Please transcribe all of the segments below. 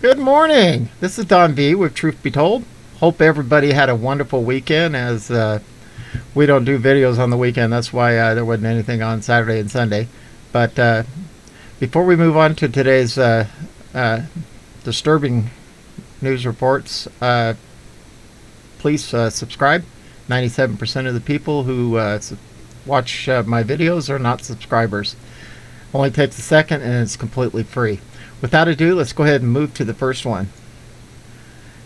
Good morning. This is Don V with Truth Be Told. Hope everybody had a wonderful weekend, as we don't do videos on the weekend. That's why there wasn't anything on Saturday and Sunday. But before we move on to today's disturbing news reports, please subscribe. 97% of the people who watch my videos are not subscribers. Only takes a second and it's completely free. Without ado, let's go ahead and move to the first one.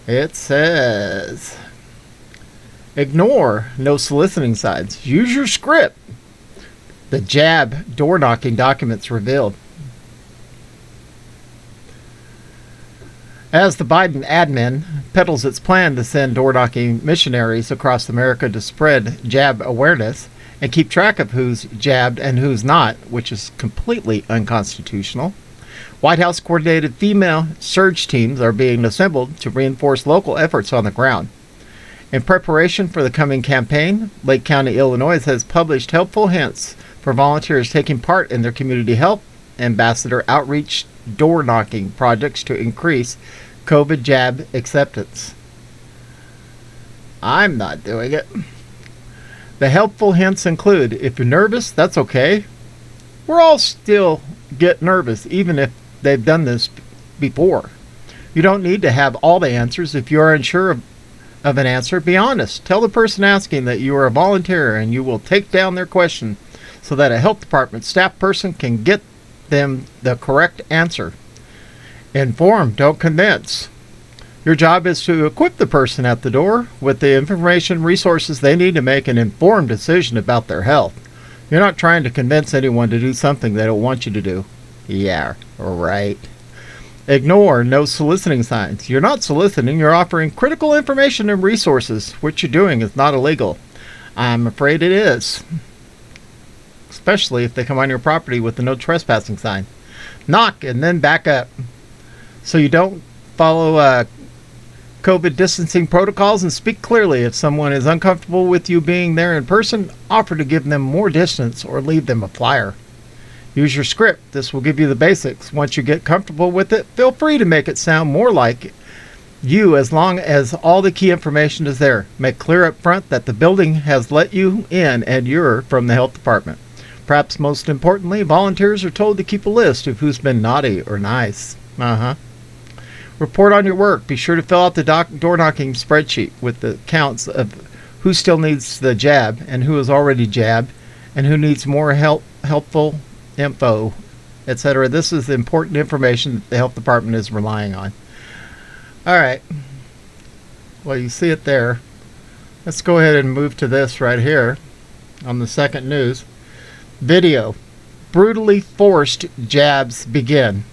It says, ignore no soliciting signs. Use your script. The jab door knocking documents revealed. As the Biden admin peddles its plan to send door knocking missionaries across America to spread jab awareness and keep track of who's jabbed and who's not, which is completely unconstitutional, White House-coordinated female surge teams are being assembled to reinforce local efforts on the ground. In preparation for the coming campaign, Lake County, Illinois has published helpful hints for volunteers taking part in their community health ambassador outreach door-knocking projects to increase COVID jab acceptance. I'm not doing it. The helpful hints include, if you're nervous, that's okay. We're all still get nervous, even if they've done this before. You don't need to have all the answers. If you are unsure of an answer, be honest. Tell the person asking that you are a volunteer and you will take down their question so that a health department staff person can get them the correct answer. Inform, don't convince. Your job is to equip the person at the door with the information resources they need to make an informed decision about their health. You're not trying to convince anyone to do something they don't want you to do. Yeah, right. Ignore no soliciting signs. You're not soliciting, you're offering critical information and resources. What you're doing is not illegal. I'm afraid it is. Especially if they come on your property with the no trespassing sign. Knock and then back up. So you don't follow COVID distancing protocols, and speak clearly. If someone is uncomfortable with you being there in person, offer to give them more distance or leave them a flyer. Use your script. This will give you the basics. Once you get comfortable with it, feel free to make it sound more like you, as long as all the key information is there. Make clear up front that the building has let you in and you're from the health department. Perhaps most importantly, volunteers are told to keep a list of who's been naughty or nice. Report on your work. Be sure to fill out the door knocking spreadsheet with the counts of who still needs the jab and who is already jabbed and who needs more helpful info, etc. This is the important information that the health department is relying on. All right. Well, you see it there. Let's go ahead and move to this right here on the second news. Video. Brutally forced jabs begin.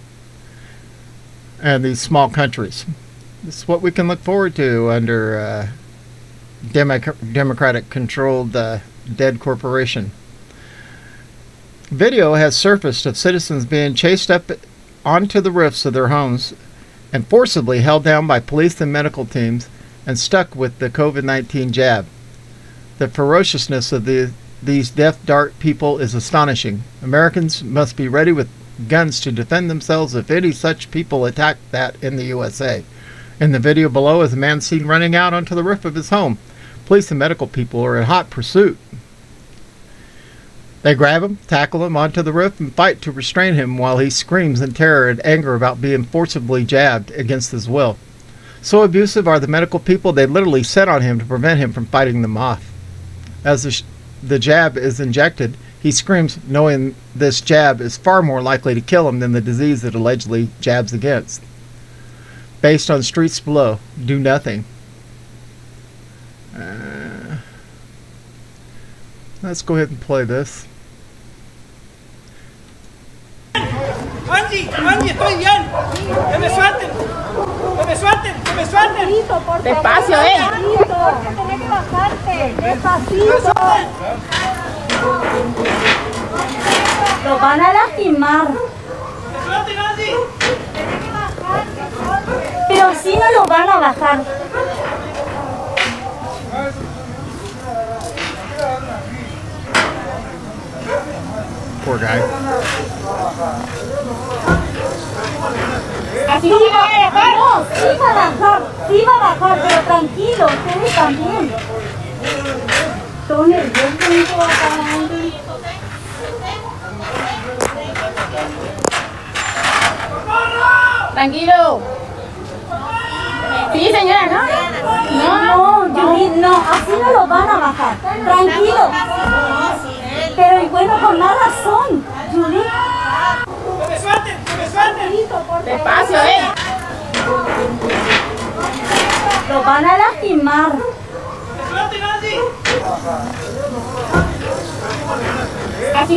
And these small countries. This is what we can look forward to under Democratic-controlled dead corporation. Video has surfaced of citizens being chased up onto the roofs of their homes and forcibly held down by police and medical teams and stuck with the COVID-19 jab. The ferociousness of these death dart people is astonishing. Americans must be ready with guns to defend themselves if any such people attack that in the USA. In the video below is a man seen running out onto the roof of his home. Police and medical people are in hot pursuit. They grab him, tackle him onto the roof, and fight to restrain him while he screams in terror and anger about being forcibly jabbed against his will. So abusive are the medical people, they literally set on him to prevent him from fighting them off. As the jab is injected, he screams, knowing this jab is far more likely to kill him than the disease it allegedly jabs against. Based on streets below, do nothing. Let's go ahead and play this. Angie, estoy bien. Que me suelten. Que me suelten. Que me suelten. Despacio, Tenés que bajarte. Despacito. Lo van a lastimar. Que me suelten, Angie. Tenés que bajarte. Pero si no lo van a bajar. Poor guy. Así no va a bajar. No, sí va a bajar, pero tranquilo, ustedes también. Todo nervioso, tranquilo. Sí, señora, ¿no? No, Judith, no, así no lo van a bajar. Tranquilo. Pero y bueno, por más razón, Judith. ¡Que me suelten! ¡Que me suelten! Despacio, Lo van a lastimar. ¡Que me suelten, Angie! Así.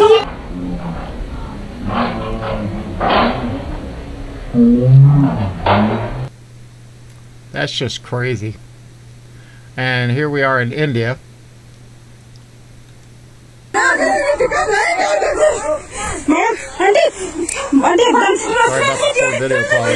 That's just crazy. And here we are in India. Sorry about the poor video quality.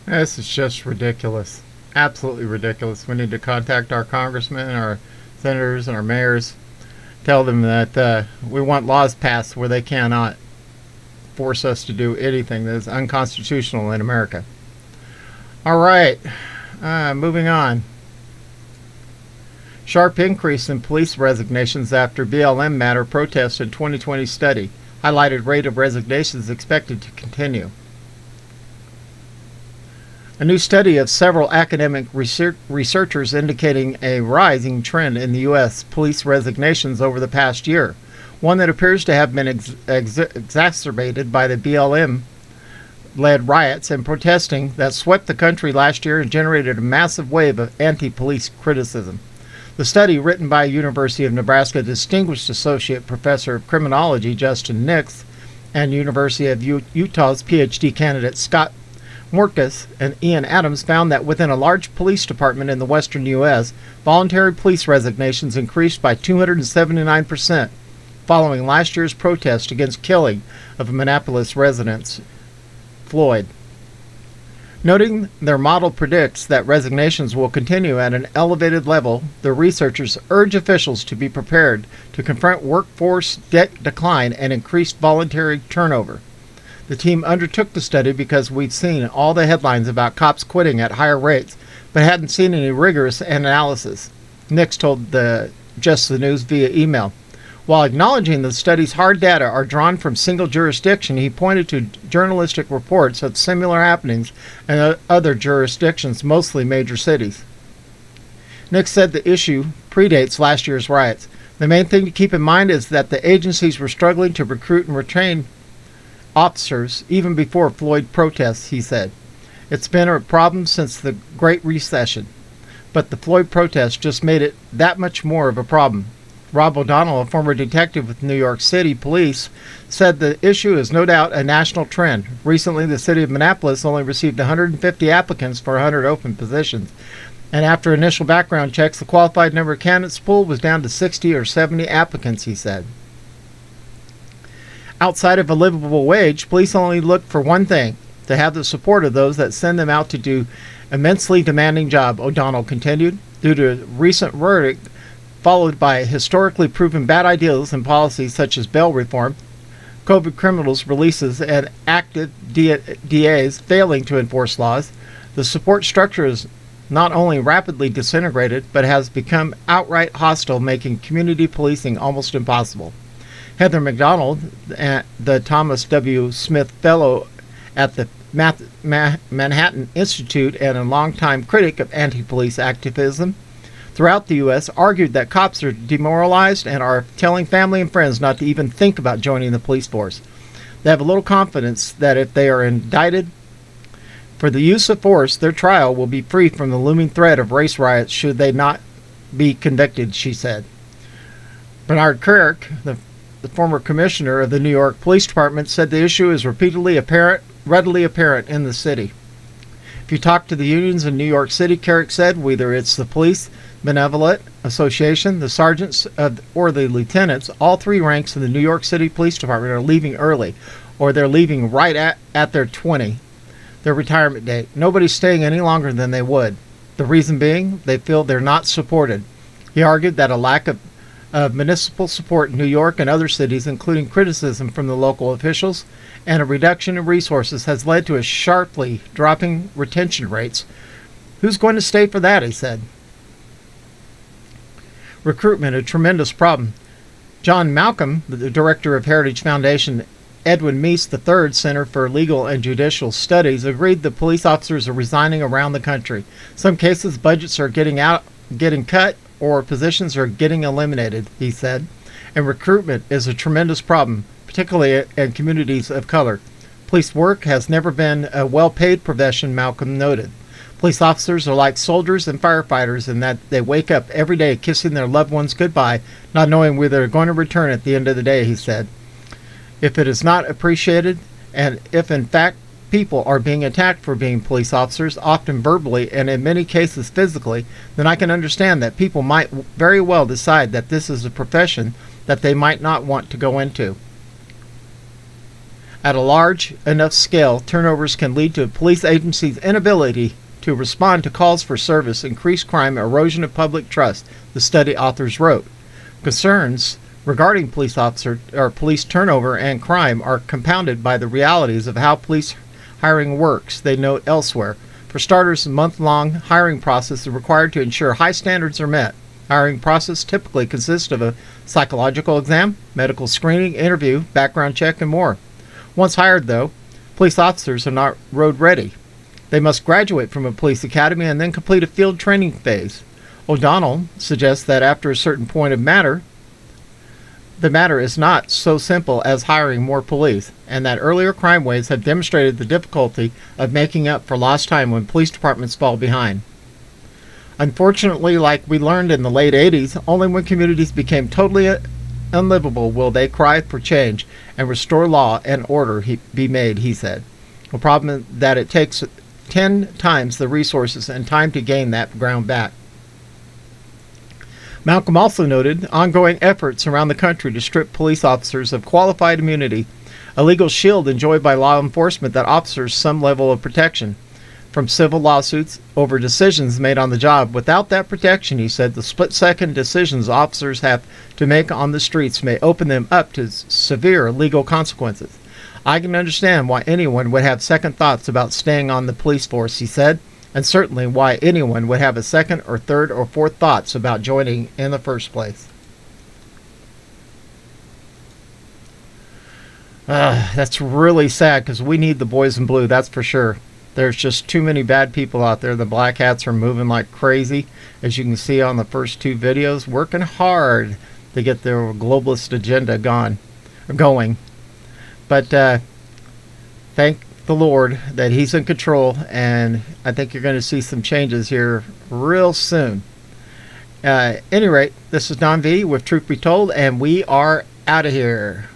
This is just ridiculous. Absolutely ridiculous. We need to contact our congressmen, our senators, and our mayors. Tell them that we want laws passed where they cannot force us to do anything that is unconstitutional in America. All right, moving on. Sharp increase in police resignations after BLM matter protest in 2020 study. Highlighted rate of resignations expected to continue. A new study of several academic researchers indicating a rising trend in the U.S. police resignations over the past year, one that appears to have been exacerbated by the BLM-led riots and protesting that swept the country last year and generated a massive wave of anti-police criticism. The study, written by University of Nebraska Distinguished Associate Professor of Criminology Justin Nix and University of Utah's PhD candidate Scott Morkus and Ian Adams, found that within a large police department in the western U.S., voluntary police resignations increased by 279% following last year's protest against killing of Minneapolis resident Floyd. Noting their model predicts that resignations will continue at an elevated level, the researchers urge officials to be prepared to confront workforce decline and increased voluntary turnover. The team undertook the study because we'd seen all the headlines about cops quitting at higher rates, but hadn't seen any rigorous analysis, Nix told Just the News via email. While acknowledging the study's hard data are drawn from single jurisdiction, he pointed to journalistic reports of similar happenings in other jurisdictions, mostly major cities. Nix said the issue predates last year's riots. The main thing to keep in mind is that the agencies were struggling to recruit and retrain officers even before Floyd protests, he said. It's been a problem since the Great Recession, but the Floyd protests just made it that much more of a problem. Rob O'Donnell, a former detective with New York City Police, said the issue is no doubt a national trend. Recently, the city of Minneapolis only received 150 applicants for 100 open positions, and after initial background checks, the qualified number of candidates pooled was down to 60 or 70 applicants, he said. Outside of a livable wage, police only look for one thing: to have the support of those that send them out to do immensely demanding job, O'Donnell continued. Due to a recent verdict followed by historically proven bad ideals and policies such as bail reform, COVID criminals releases, and active DAs failing to enforce laws, the support structure is not only rapidly disintegrated, but has become outright hostile, making community policing almost impossible. Heather McDonald, the Thomas W. Smith Fellow at the Manhattan Institute and a longtime critic of anti-police activism throughout the U.S., argued that cops are demoralized and are telling family and friends not to even think about joining the police force. They have a little confidence that if they are indicted, For the use of force, their trial will be free from the looming threat of race riots should they not be convicted, she said. Bernard Kerik, the former commissioner of the New York Police Department, said the issue is readily apparent in the city. If you talk to the unions in New York City, Kerik said, whether it's the Police Benevolent Association, the sergeants, or the lieutenants, all three ranks in the New York City Police Department are leaving early, or they're leaving right at their retirement date. Nobody's staying any longer than they would. The reason being, they feel they're not supported. He argued that a lack of municipal support in New York and other cities, including criticism from the local officials and a reduction in resources, has led to a sharply dropping retention rates. Who's going to stay for that, he said. Recruitment, a tremendous problem. John Malcolm, the director of Heritage Foundation Edwin Meese III Center for Legal and Judicial Studies, agreed the police officers are resigning around the country. Some cases, budgets are getting cut, or positions are getting eliminated, he said. And recruitment is a tremendous problem, particularly in communities of color. Police work has never been a well-paid profession, Malcolm noted. Police officers are like soldiers and firefighters in that they wake up every day kissing their loved ones goodbye, not knowing whether they're going to return at the end of the day, he said. If it is not appreciated, and if in fact people are being attacked for being police officers, often verbally and in many cases physically, then I can understand that people might very well decide that this is a profession that they might not want to go into. At a large enough scale, turnovers can lead to a police agency's inability to respond to calls for service, increased crime, erosion of public trust, the study authors wrote. Concerns regarding police turnover and crime are compounded by the realities of how police hiring works, they note elsewhere. For starters, a month-long hiring process is required to ensure high standards are met. Hiring process typically consists of a psychological exam, medical screening, interview, background check, and more. Once hired, though, police officers are not road ready. They must graduate from a police academy and then complete a field training phase. O'Donnell suggests that after a certain point of the matter is not so simple as hiring more police, and that earlier crime waves have demonstrated the difficulty of making up for lost time when police departments fall behind. Unfortunately, like we learned in the late 80s, only when communities became totally unlivable will they cry for change and restore law and order be made, he said. A problem that it takes 10 times the resources and time to gain that ground back. Malcolm also noted ongoing efforts around the country to strip police officers of qualified immunity, a legal shield enjoyed by law enforcement that offers some level of protection from civil lawsuits over decisions made on the job. Without that protection, he said, the split-second decisions officers have to make on the streets may open them up to severe legal consequences. I can understand why anyone would have second thoughts about staying on the police force, he said, and certainly why anyone would have a second or third or fourth thoughts about joining in the first place. That's really sad, because we need the boys in blue, that's for sure. There's just too many bad people out there. The black hats are moving like crazy, as you can see on the first two videos, working hard to get their globalist agenda going. But thank the Lord that He's in control, and I think you're going to see some changes here real soon. At any rate, this is Don V with Truth Be Told, and we are out of here.